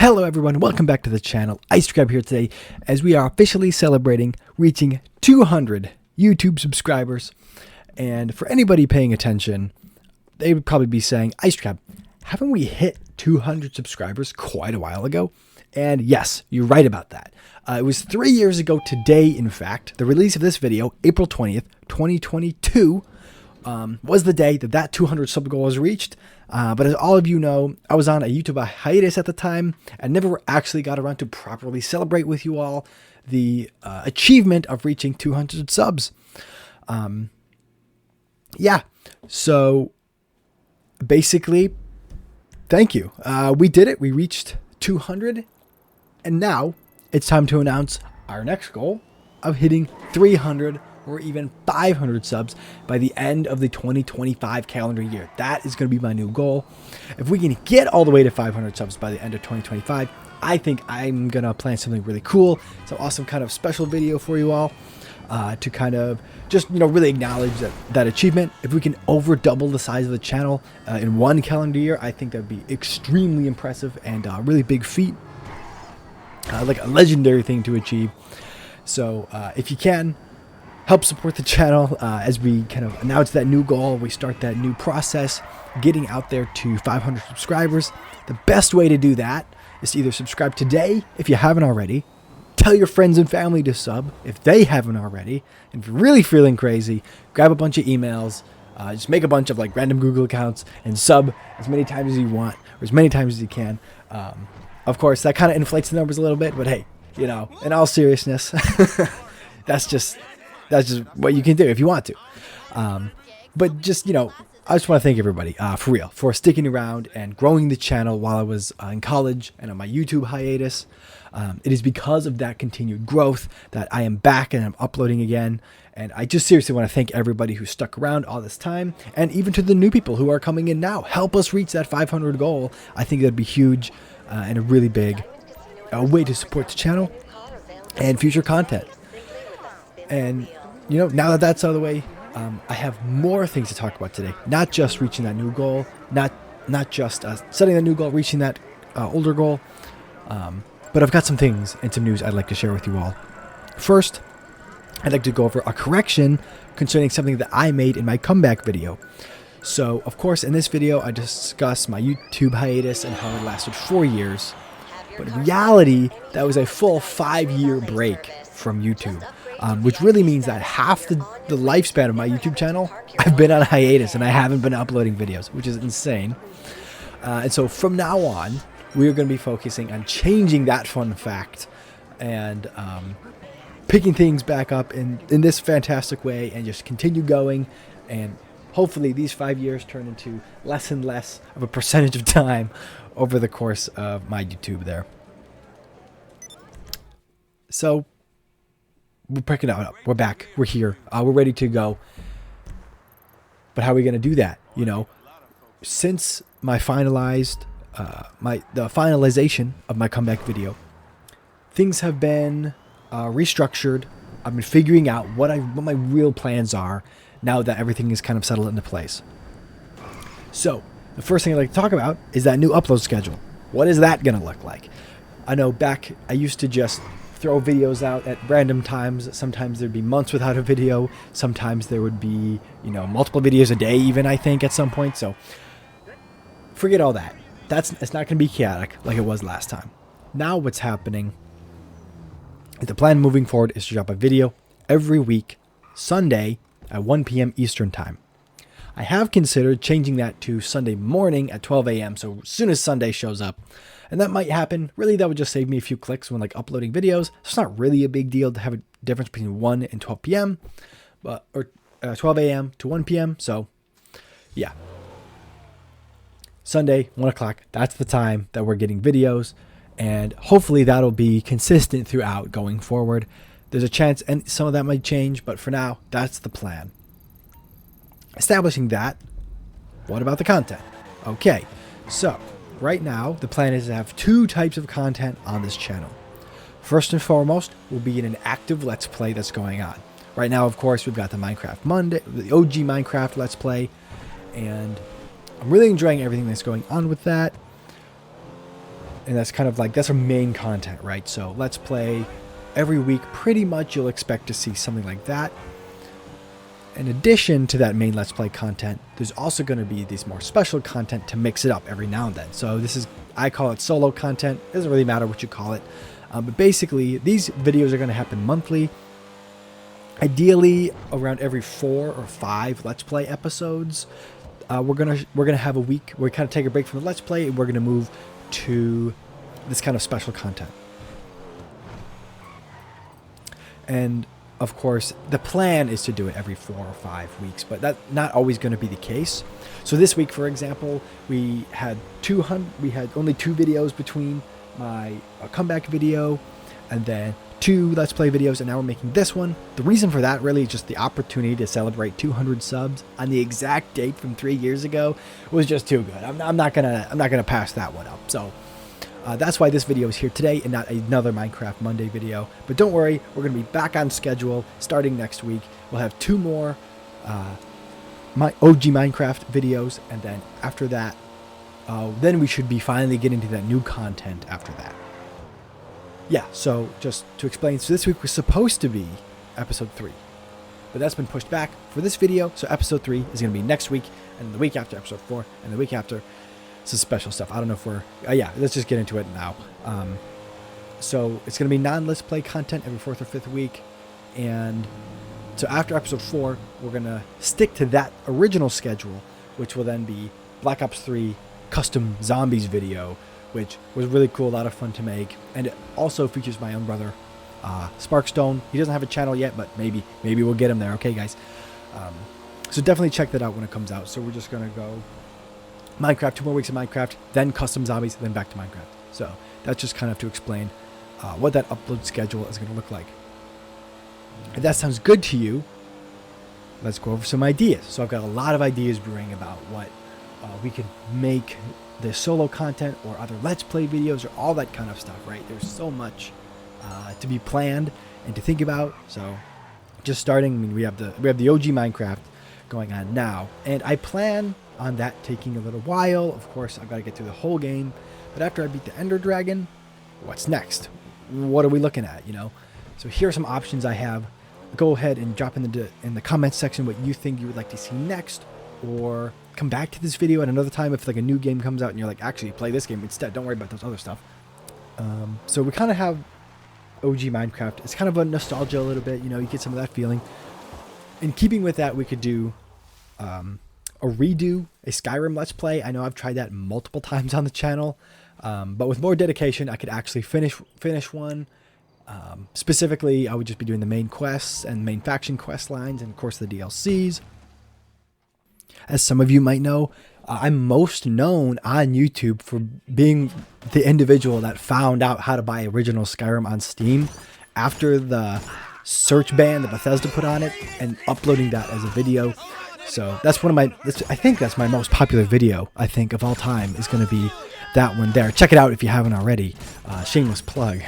Hello everyone, welcome back to the channel. Ice here today as we are officially celebrating reaching 200 YouTube subscribers. And for anybody paying attention, they would probably be saying, Ice, haven't we hit 200 subscribers quite a while ago? And yes, you're right about that. It was 3 years ago today, in fact. The release of this video, April 20th, 2022, was the day that 200 sub goal was reached. But as all of you know, I was on a YouTube hiatus at the time and never actually got around to properly celebrate with you all the achievement of reaching 200 subs. Yeah, so basically, thank you. We did it. We reached 200. And now it's time to announce our next goal of hitting 300 or even 500 subs by the end of the 2025 calendar year. That is going to be my new goal. If we can get all the way to 500 subs by the end of 2025, I think I'm going to plan something really cool. Some awesome kind of special video for you all to kind of just, really acknowledge that achievement. If we can over double the size of the channel in one calendar year, I think that'd be extremely impressive and a really big feat. Like a legendary thing to achieve. So if you can, help support the channel as we kind of announce that new goal. We start that new process, getting out there to 500 subscribers. The best way to do that is to either subscribe today if you haven't already, tell your friends and family to sub if they haven't already, and if you're really feeling crazy, grab a bunch of emails, just make a bunch of like random Google accounts and sub as many times as you want or as many times as you can. Of course, that kind of inflates the numbers a little bit, but hey, in all seriousness, that's just what you can do if you want to. But just, I just want to thank everybody for real for sticking around and growing the channel while I was in college and on my YouTube hiatus. It is because of that continued growth that I am back and I'm uploading again. And I just seriously want to thank everybody who stuck around all this time, and even to the new people who are coming in now. Help us reach that 500 goal. I think that'd be huge and a really big way to support the channel and future content. And now that that's out of the way, I have more things to talk about today. Not just reaching that new goal, not just setting that new goal, reaching that older goal, but I've got some things and some news I'd like to share with you all. First, I'd like to go over a correction concerning something that I made in my comeback video. So, of course, in this video, I discussed my YouTube hiatus and how it lasted 4 years. But in reality, that was a full 5-year break from YouTube. Which really means that half the lifespan of my YouTube channel, I've been on hiatus and I haven't been uploading videos, which is insane. And so from now on, we're going to be focusing on changing that fun fact and picking things back up in this fantastic way and just continue going. And hopefully these 5 years turn into less and less of a percentage of time over the course of my YouTube there. So we're picking it up. We're back. We're here. We're ready to go. But how are we going to do that? Since my finalized, the finalization of my comeback video, things have been restructured. I've been figuring out what my real plans are now that everything is kind of settled into place. So the first thing I'd like to talk about is that new upload schedule. What is that going to look like? I know back I used to just throw videos out at random times. Sometimes there'd be months without a video. Sometimes there would be, multiple videos a day even, I think, at some point. So forget all that. It's not going to be chaotic like it was last time. Now what's happening is the plan moving forward is to drop a video every week, Sunday at 1 p.m. Eastern time. I have considered changing that to Sunday morning at 12 a.m. So as soon as Sunday shows up. And that might happen. Really, that would just save me a few clicks when uploading videos. It's not really a big deal to have a difference between 1 and 12 p.m. Or 12 a.m. to 1 p.m. So, yeah. Sunday, 1 o'clock. That's the time that we're getting videos. And hopefully that'll be consistent throughout going forward. There's a chance and some of that might change. But for now, that's the plan. Establishing that, what about the content? Okay, so right now, the plan is to have 2 types of content on this channel. First and foremost will be an active Let's Play that's going on. Right now, of course, we've got the Minecraft Monday, the OG Minecraft Let's Play, and I'm really enjoying everything that's going on with that. And that's kind of like, that's our main content, right? So Let's Play every week, pretty much you'll expect to see something like that. In addition to that main Let's Play content, there's also going to be these more special content to mix it up every now and then. So this is, I call it solo content. It doesn't really matter what you call it. But basically, these videos are going to happen monthly. Ideally, around every 4 or 5 Let's Play episodes. We're gonna have a week where we kind of take a break from the Let's Play, and we're gonna move to this kind of special content. And of course, the plan is to do it every 4 or 5 weeks, but that's not always going to be the case. So this week, for example, we had only 2 videos between my comeback video and then 2 Let's Play videos, and now we're making this one. The reason for that really is just the opportunity to celebrate 200 subs on the exact date from 3 years ago was just too good. I'm not gonna pass that one up. So that's why this video is here today and not another Minecraft Monday video. But don't worry, we're gonna be back on schedule starting next week. We'll have 2 more my OG Minecraft videos, and then after that, then we should be finally getting to that new content after that. Yeah, so just to explain, so this week was supposed to be episode 3, but that's been pushed back for this video. So episode 3 is going to be next week, and the week after episode 4, and the week after some special stuff. I don't know if we're, yeah, let's just get into it now. So it's going to be non-Let's Play content every 4th or 5th week, and so after episode 4, we're going to stick to that original schedule, which will then be Black Ops 3 custom zombies video, which was really cool, a lot of fun to make, and it also features my own brother, Sparkstone. He doesn't have a channel yet, but maybe we'll get him there. Okay, guys. So definitely check that out when it comes out. So we're just gonna go Minecraft, 2 more weeks of Minecraft, then custom zombies, then back to Minecraft. So that's just kind of to explain what that upload schedule is gonna look like. If that sounds good to you, let's go over some ideas. So I've got a lot of ideas brewing about what we could make the solo content or other Let's Play videos or all that kind of stuff, right? There's so much to be planned and to think about. So just starting, I mean, we have the OG Minecraft going on now, and I plan on that taking a little while. Of course, I've got to get through the whole game, but after I beat the Ender Dragon, what's next? What are we looking at, you know? So here are some options I have. Go ahead and drop in the comments section what you think you would like to see next, or come back to this video at another time if like a new game comes out and you're like, actually play this game instead, don't worry about those other stuff. So we kind of have OG Minecraft. It's kind of a nostalgia a little bit, you know, you get some of that feeling. In keeping with that, we could do a Skyrim Let's Play. I know I've tried that multiple times on the channel, but with more dedication I could actually finish one. Specifically, I would just be doing the main quests and main faction quest lines, and of course the DLCs. As some of you might know, I'm most known on YouTube for being the individual that found out how to buy original Skyrim on Steam after the search ban that Bethesda put on it, and uploading that as a video. So that's one of my, I think that's my most popular video, I think, of all time, is going to be that one there. Check it out if you haven't already. Shameless plug.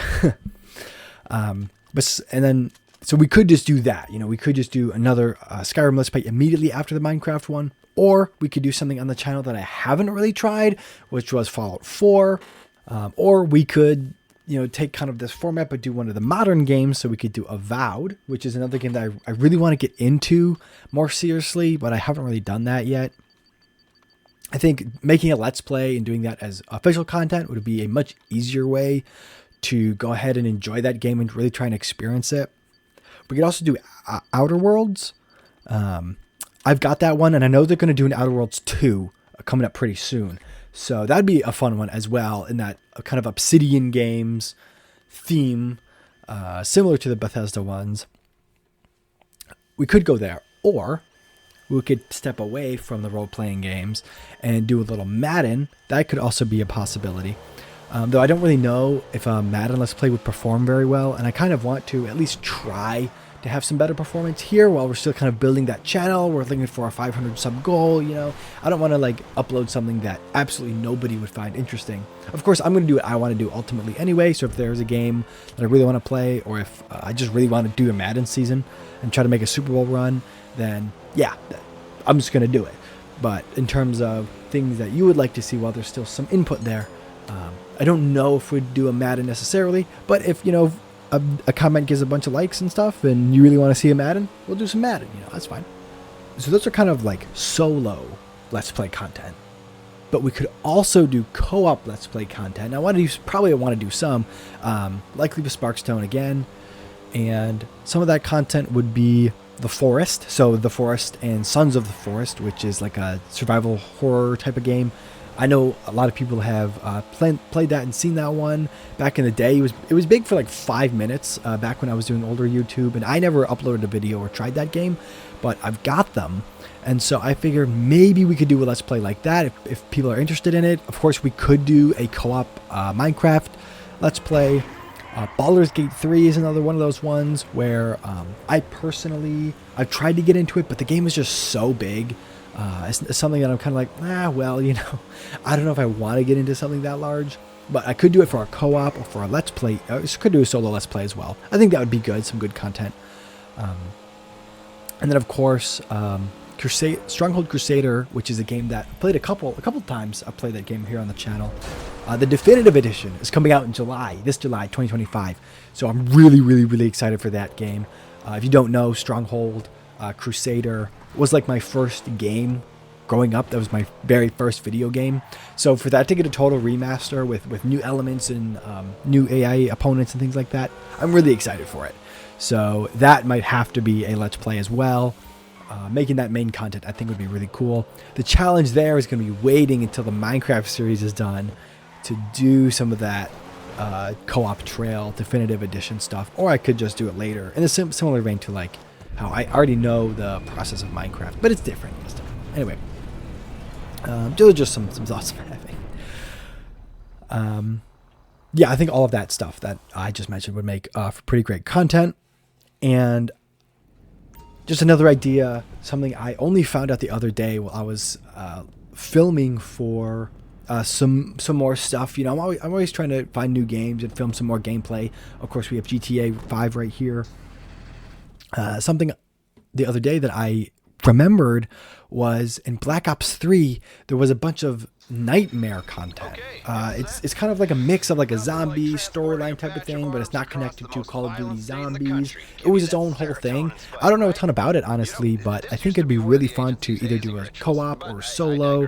So we could just do that, you know, we could just do another Skyrim Let's Play immediately after the Minecraft one, or we could do something on the channel that I haven't really tried, which was Fallout 4, or we could, you know, take kind of this format but do one of the modern games. So we could do Avowed, which is another game that I really want to get into more seriously, but I haven't really done that yet. I think making a Let's Play and doing that as official content would be a much easier way to go ahead and enjoy that game and really try and experience it. We could also do Outer Worlds. I've got that one, and I know they're going to do an Outer Worlds 2 coming up pretty soon. So that'd be a fun one as well, in that kind of Obsidian Games theme, similar to the Bethesda ones. We could go there, or we could step away from the role-playing games and do a little Madden. That could also be a possibility. Though I don't really know if Madden Let's Play would perform very well, and I kind of want to at least try to have some better performance here while we're still kind of building that channel. We're looking for a 500 sub goal, you know. I don't want to like upload something that absolutely nobody would find interesting. Of course, I'm going to do what I want to do ultimately anyway, so if there's a game that I really want to play, or if I just really want to do a Madden season and try to make a Super Bowl run, then yeah, I'm just going to do it. But in terms of things that you would like to see while there's still some input there, I don't know if we'd do a Madden necessarily, but if, a comment gives a bunch of likes and stuff and you really want to see a Madden, we'll do some Madden, that's fine. So those are kind of like solo Let's Play content. But we could also do co-op Let's Play content. I probably want to do some, likely with Sparkstone again. And some of that content would be The Forest. So The Forest and Sons of the Forest, which is like a survival horror type of game. I know a lot of people have played that and seen that one back in the day. It was big for like 5 minutes back when I was doing older YouTube, and I never uploaded a video or tried that game, but I've got them. And so I figured maybe we could do a Let's Play like that if people are interested in it. Of course, we could do a co-op Minecraft Let's Play. Baldur's Gate 3 is another one of those ones where I've tried to get into it, but the game is just so big. It's something that I'm kind of like, I don't know if I want to get into something that large, but I could do it for a co-op or for a Let's Play. I could do a solo Let's Play as well. I think that would be good, some good content. And then of course, Stronghold Crusader, which is a game that I played a couple times. I played that game here on the channel. The definitive edition is coming out in this July 2025. So I'm really, really, really excited for that game. If you don't know, Stronghold Crusader was like my first game growing up. That was my very first video game. So for that to get a total remaster with new elements and new AI opponents and things like that, I'm really excited for it. So that might have to be a Let's Play as well. Making that main content I think would be really cool. The challenge there is going to be waiting until the Minecraft series is done to do some of that co-op trail definitive edition stuff, or I could just do it later in a similar vein to like how I already know the process of Minecraft, but it's different. Anyway, those are just some thoughts I'm having. Yeah, I think all of that stuff that I just mentioned would make for pretty great content. And just another idea, something I only found out the other day while I was filming for some more stuff. I'm always trying to find new games and film some more gameplay. Of course, we have GTA 5 right here. Something the other day that I remembered was in Black Ops 3, there was a bunch of nightmare content. It's kind of like a mix of like a zombie storyline type of thing, but it's not connected to Call of Duty Zombies. It was its own whole thing. I don't know a ton about it, honestly, but I think it'd be really fun to either do a co-op or solo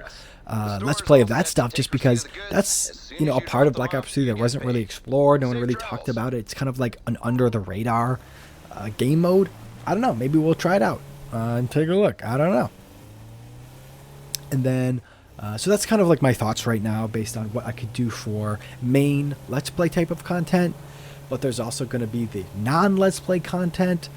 Let's Play of that stuff, just because that's, a part of Black Ops 3 that wasn't really explored. No one really talked about it. It's kind of like an under the radar game mode. I don't know. Maybe we'll try it out and take a look. I don't know. And then, so that's kind of like my thoughts right now based on what I could do for main Let's Play type of content. But there's also going to be the non-Let's Play content.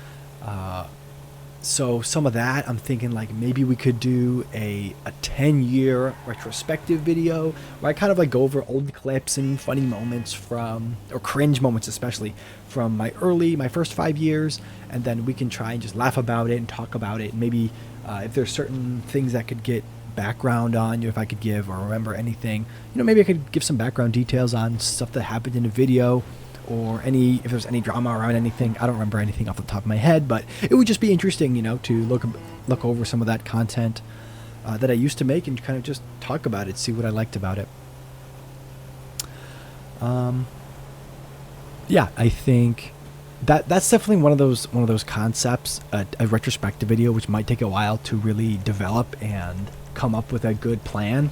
So some of that, I'm thinking like maybe we could do a 10-year retrospective video where I kind of like go over old clips and funny moments or cringe moments especially, from my first 5 years, and then we can try and just laugh about it and talk about it. And maybe if there's certain things that could get background on, if I could give or remember anything, maybe I could give some background details on stuff that happened in a video, or if there's any drama around anything. I don't remember anything off the top of my head, but it would just be interesting, to look over some of that content that I used to make and kind of just talk about it, see what I liked about it. Yeah, I think that's definitely one of those concepts, a retrospective video, which might take a while to really develop and come up with a good plan.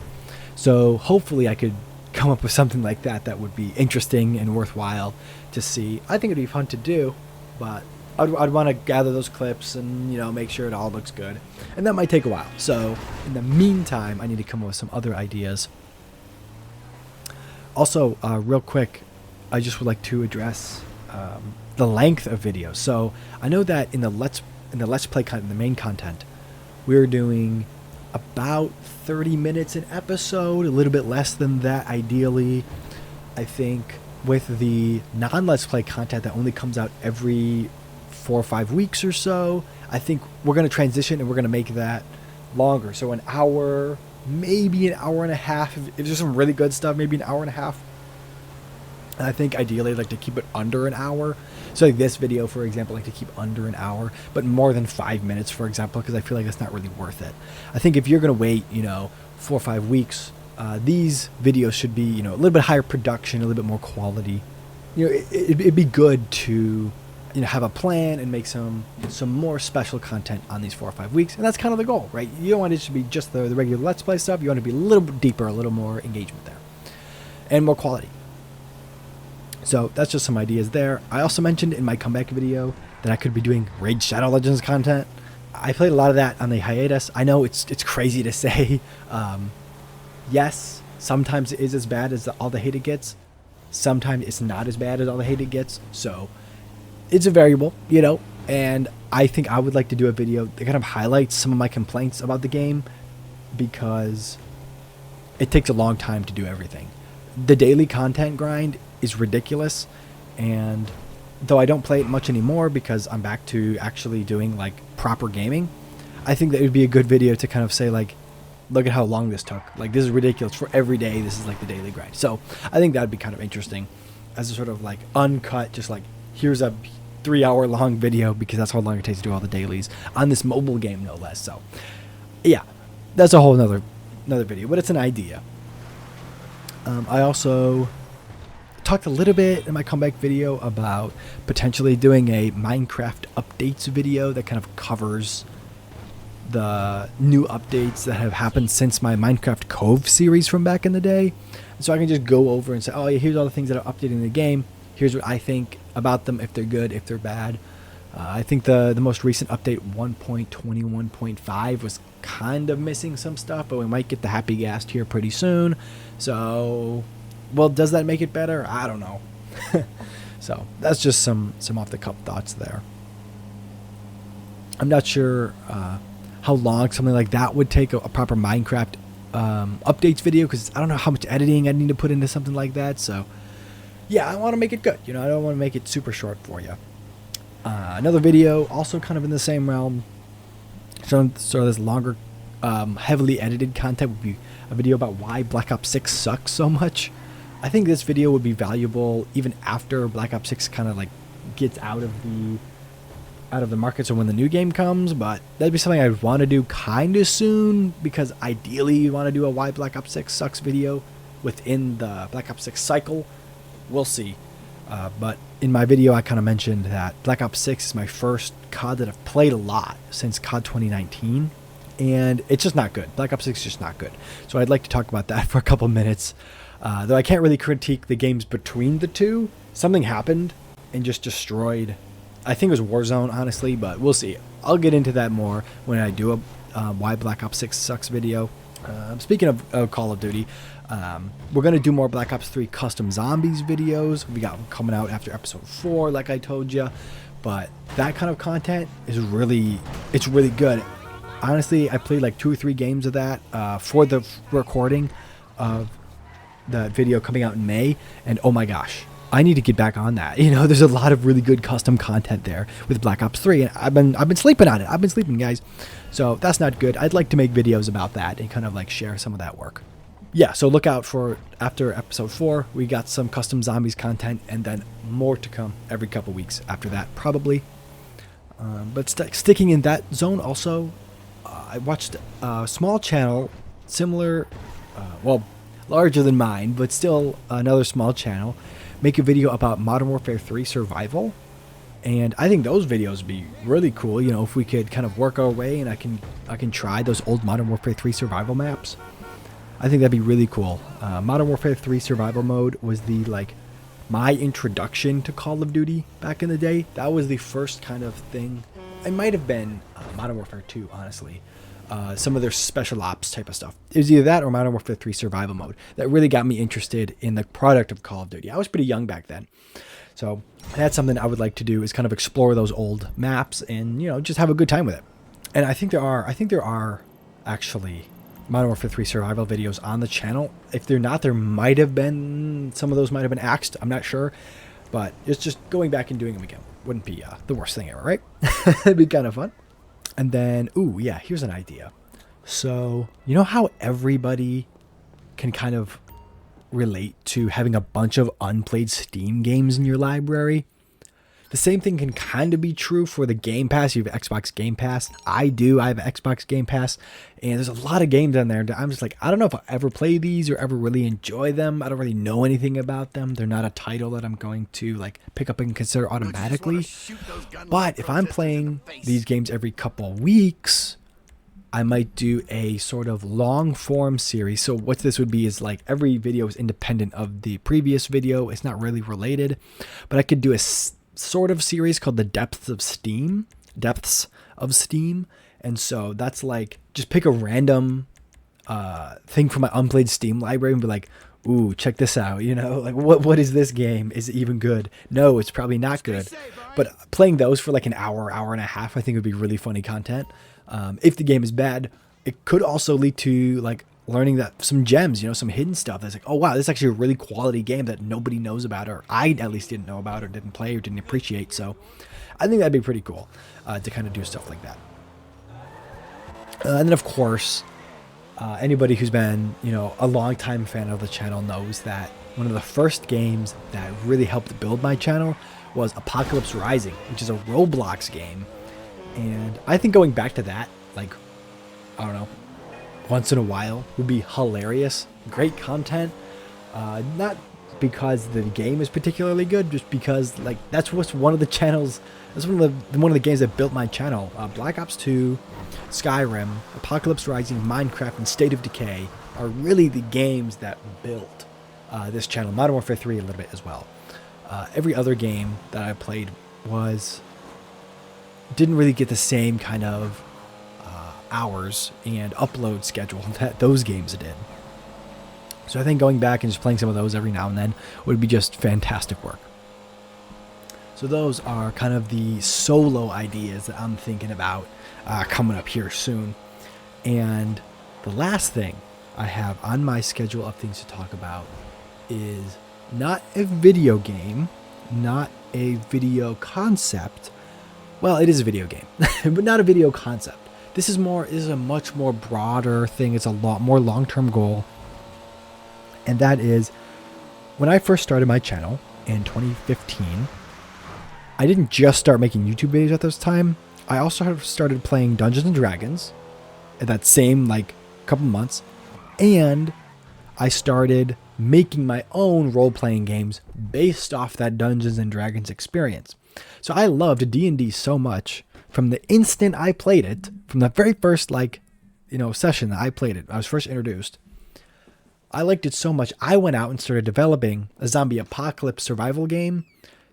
So hopefully I could come up with something like that would be interesting and worthwhile to see. I think it'd be fun to do, but I'd want to gather those clips and make sure it all looks good, and that might take a while. So in the meantime, I need to come up with some other ideas. Also, real quick, I just would like to address the length of videos. So I know that in the Let's Play content, the main content, we're doing about 30 minutes an episode, a little bit less than that ideally. I think with the non-Let's Play content that only comes out every 4 or 5 weeks or so, I think we're going to transition and we're going to make that longer. So an hour, maybe an hour and a half. If there's some really good stuff, maybe an hour and a half. And I think ideally I'd like to keep it under an hour. So like this video, for example, I like to keep under an hour, but more than 5 minutes, for example, because I feel like it's not really worth it. I think if you're going to wait, 4 or 5 weeks these videos should be, you know, a little bit higher production, a little bit more quality. You know, it'd be good to, you know, have a plan and make some more special content on these 4 or 5 weeks, and that's kind of the goal, right? You don't want it to be just the regular Let's Play stuff. You want it to be a little bit deeper, a little more engagement there, and more quality. So that's just some ideas there. I also mentioned in my comeback video that I could be doing Raid Shadow Legends content. I played a lot of that on the hiatus. I know it's crazy to say. Yes, sometimes it is as bad as all the hate it gets. Sometimes it's not as bad as all the hate it gets. So it's a variable, you know. And I think I would like to do a video that kind of highlights some of my complaints about the game, because it takes a long time to do everything. The daily content grind is ridiculous, and though I don't play it much anymore because I'm back to actually doing like proper gaming, I think that it would be a good video to kind of say, like, look at how long this took. Like, this is ridiculous. For every day, this is like the daily grind. So I think that would be kind of interesting as a sort of like uncut, just like, here's a 3-hour long video, because that's how long it takes to do all the dailies on this mobile game, no less. So yeah, that's a whole another video, but it's an idea. I also talked a little bit in my comeback video about potentially doing a Minecraft updates video that kind of covers the new updates that have happened since my Minecraft Cove series from back in the day. So I can just go over and say, oh yeah, here's all the things that are updating the game. Here's what I think about them, if they're good, if they're bad. I think the most recent update, 1.21.5, was kind of missing some stuff, but we might get the Happy Ghast here pretty soon. So, well, does that make it better? I don't know. So that's just some off the cuff thoughts there. I'm not sure how long something like that would take, a proper Minecraft updates video, because I don't know how much editing I need to put into something like that. So yeah, I want to make it good. You know, I don't want to make it super short for you. Another video, also kind of in the same realm, showing sort of this longer, heavily edited content, would be a video about why Black Ops 6 sucks so much. I think this video would be valuable even after Black Ops 6 kind of like gets out of the markets, or when the new game comes, but that'd be something I'd want to do kind of soon, because ideally you want to do a why Black Ops 6 sucks video within the Black Ops 6 cycle. We'll see. But in my video, I kind of mentioned that Black Ops 6 is my first COD that I've played a lot since COD 2019, and it's just not good. Black Ops 6 is just not good. So I'd like to talk about that for a couple minutes. Though I can't really critique the games between the two. Something happened and just destroyed, I think it was Warzone, honestly, but we'll see. I'll get into that more when I do a why Black Ops 6 sucks video. Speaking of Call of Duty, we're going to do more Black Ops 3 custom zombies videos. We got them coming out after episode 4, like I told you. But that kind of content is really good. Honestly, I played like 2 or 3 games of that for the recording of the video coming out in May, and oh my gosh, I need to get back on that. You know, there's a lot of really good custom content there with Black Ops 3, and I've been sleeping on it. I've been sleeping, guys. So that's not good. I'd like to make videos about that and kind of like share some of that work. Yeah, so look out for after episode 4. We got some custom zombies content, and then more to come every couple weeks after that, probably. But sticking in that zone also, I watched a small channel, similar, larger than mine, but still another small channel, make a video about Modern Warfare 3 survival. And I think those videos would be really cool, you know, if we could kind of work our way and I can try those old Modern Warfare 3 survival maps. I think that'd be really cool. Modern Warfare 3 survival mode was my introduction to Call of Duty back in the day. That was the first kind of thing. It might have been Modern Warfare 2, honestly. Some of their special ops type of stuff. It was either that or Modern Warfare 3 survival mode that really got me interested in the product of Call of Duty. I was pretty young back then. So that's something I would like to do, is kind of explore those old maps and, you know, just have a good time with it. And I think there are actually Modern Warfare 3 survival videos on the channel. If they're not, there might have been, some of those might have been axed. I'm not sure. But it's just going back and doing them again wouldn't be the worst thing ever, right? It'd be kind of fun. And then, ooh, yeah, here's an idea. So, you know how everybody can kind of relate to having a bunch of unplayed Steam games in your library? The same thing can kind of be true for the Game Pass. You have Xbox Game Pass. I do. I have Xbox Game Pass. And there's a lot of games on there that I'm just like, I don't know if I'll ever play these or ever really enjoy them. I don't really know anything about them. They're not a title that I'm going to like pick up and consider automatically. But if I'm playing these games every couple weeks, I might do a sort of long form series. So what this would be is like every video is independent of the previous video. It's not really related, but I could do a sort of series called the Depths of Steam. And so that's like, just pick a random thing from my unplayed Steam library and be like, ooh, check this out. You know, like what is this game? Is it even good? No, it's probably not good. But playing those for like an hour, hour and a half, I think would be really funny content. If the game is bad, it could also lead to like learning that some gems, you know, some hidden stuff that's like, oh wow, this is actually a really quality game that nobody knows about, or I at least didn't know about, or didn't play, or didn't appreciate. So I think that'd be pretty cool to kind of do stuff like that. And then of course, anybody who's been, you know, a longtime fan of the channel knows that one of the first games that really helped build my channel was Apocalypse Rising, which is a Roblox game. And I think going back to that, like, I don't know, once in a while would be hilarious. Great content. Not because the game is particularly good, just because like that's what's one of the channels. That's one of the games that built my channel. Black Ops 2, Skyrim, Apocalypse Rising, Minecraft, and State of Decay are really the games that built this channel. Modern Warfare 3 a little bit as well. Every other game that I played didn't really get the same kind of hours and upload schedule that those games did. So I think going back and just playing some of those every now and then would be just fantastic work. So those are kind of the solo ideas that I'm thinking about coming up here soon. And the last thing I have on my schedule of things to talk about is not a video game, not a video concept. Well, it is a video game, but not a video concept. This is a much more broader thing. It's a lot more long-term goal. And that is, when I first started my channel in 2015, I didn't just start making YouTube videos at this time. I also started playing Dungeons and Dragons at that same like couple months. And I started making my own role-playing games based off that Dungeons and Dragons experience. So I loved D&D so much from the instant I played it, from the very first session that I played it, I was first introduced. I liked it so much, I went out and started developing a zombie apocalypse survival game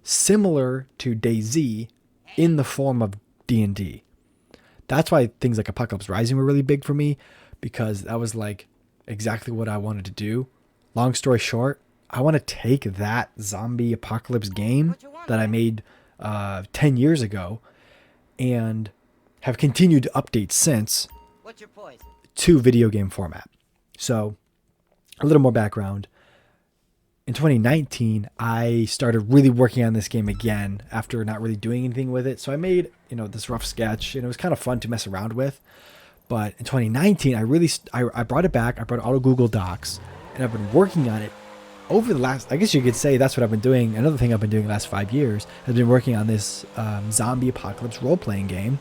similar to DayZ in the form of D&D. That's why things like Apocalypse Rising were really big for me, because that was like exactly what I wanted to do. Long story short, I want to take that zombie apocalypse game that I made 10 years ago and have continued to update since to video game format. So a little more background. In 2019, I started really working on this game again after not really doing anything with it. So I made, this rough sketch, and it was kind of fun to mess around with. But in 2019, I brought it back. I brought it out of Google Docs, and I've been working on it over the last, I guess you could say that's what I've been doing. Another thing I've been doing the last 5 years has been working on this zombie apocalypse role-playing game.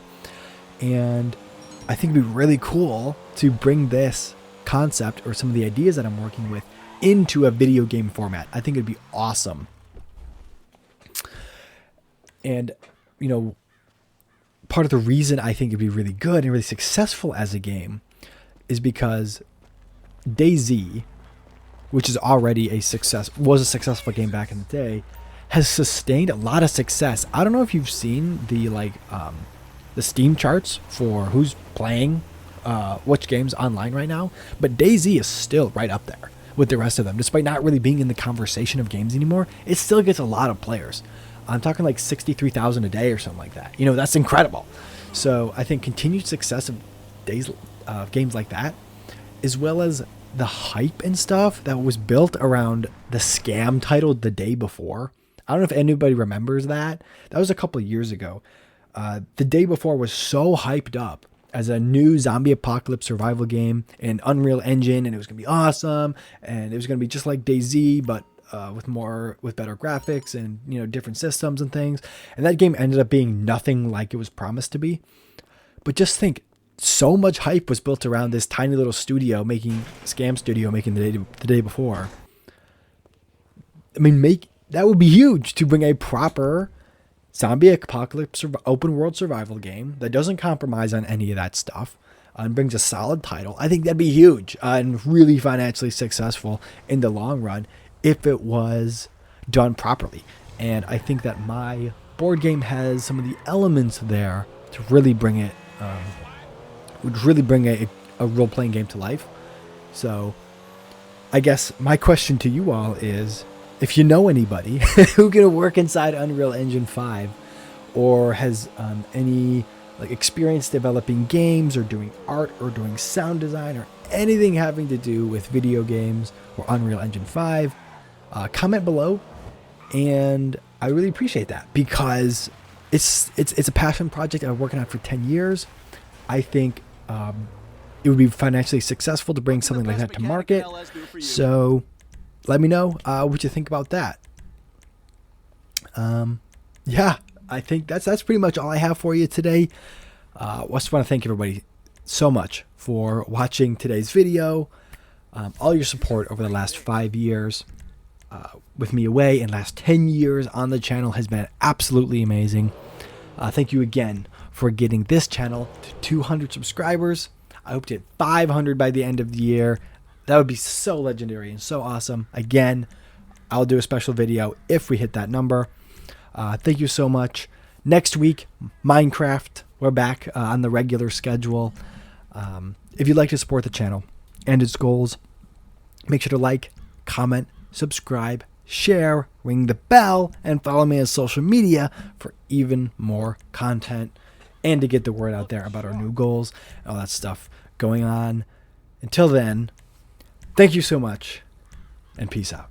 And I think it'd be really cool to bring this concept or some of the ideas that I'm working with into a video game format. I think it'd be awesome. And, part of the reason I think it'd be really good and really successful as a game is because DayZ, which is already was a successful game back in the day, has sustained a lot of success. I don't know if you've seen the Steam charts for who's playing which games online right now, but DayZ is still right up there with the rest of them. Despite not really being in the conversation of games anymore, it still gets a lot of players. I'm talking like 63,000 a day or something like that. That's incredible. So I think continued success of games like that, as well as the hype and stuff that was built around the scam titled The Day Before. I don't know if anybody remembers that. That was a couple of years ago. The Day Before was so hyped up as a new zombie apocalypse survival game in Unreal Engine, and it was going to be awesome, and it was going to be just like DayZ, but with better graphics and different systems and things. And that game ended up being nothing like it was promised to be. But just think, so much hype was built around this tiny little scam studio making the day before. I mean, that would be huge to bring a proper zombie apocalypse open world survival game that doesn't compromise on any of that stuff and brings a solid title. I think that'd be huge and really financially successful in the long run if it was done properly. And I think that my board game has some of the elements there to really bring it, would really bring a role-playing game to life. So I guess my question to you all is, if you know anybody who can work inside Unreal Engine 5 or has any experience developing games or doing art or doing sound design or anything having to do with video games or Unreal Engine 5, comment below. And I really appreciate that because it's a passion project I've been working on for 10 years. I think it would be financially successful to bring something like that to market. So let me know what you think about that. Yeah, I think that's pretty much all I have for you today. I just want to thank everybody so much for watching today's video. All your support over the last 5 years with me away and last 10 years on the channel has been absolutely amazing. Thank you again for getting this channel to 200 subscribers. I hope to hit 500 by the end of the year. That would be so legendary and so awesome. Again, I'll do a special video if we hit that number. Thank you so much. Next week, Minecraft. We're back on the regular schedule. If you'd like to support the channel and its goals, make sure to like, comment, subscribe, share, ring the bell, and follow me on social media for even more content and to get the word out there about our new goals and all that stuff going on. Until then, thank you so much, and peace out.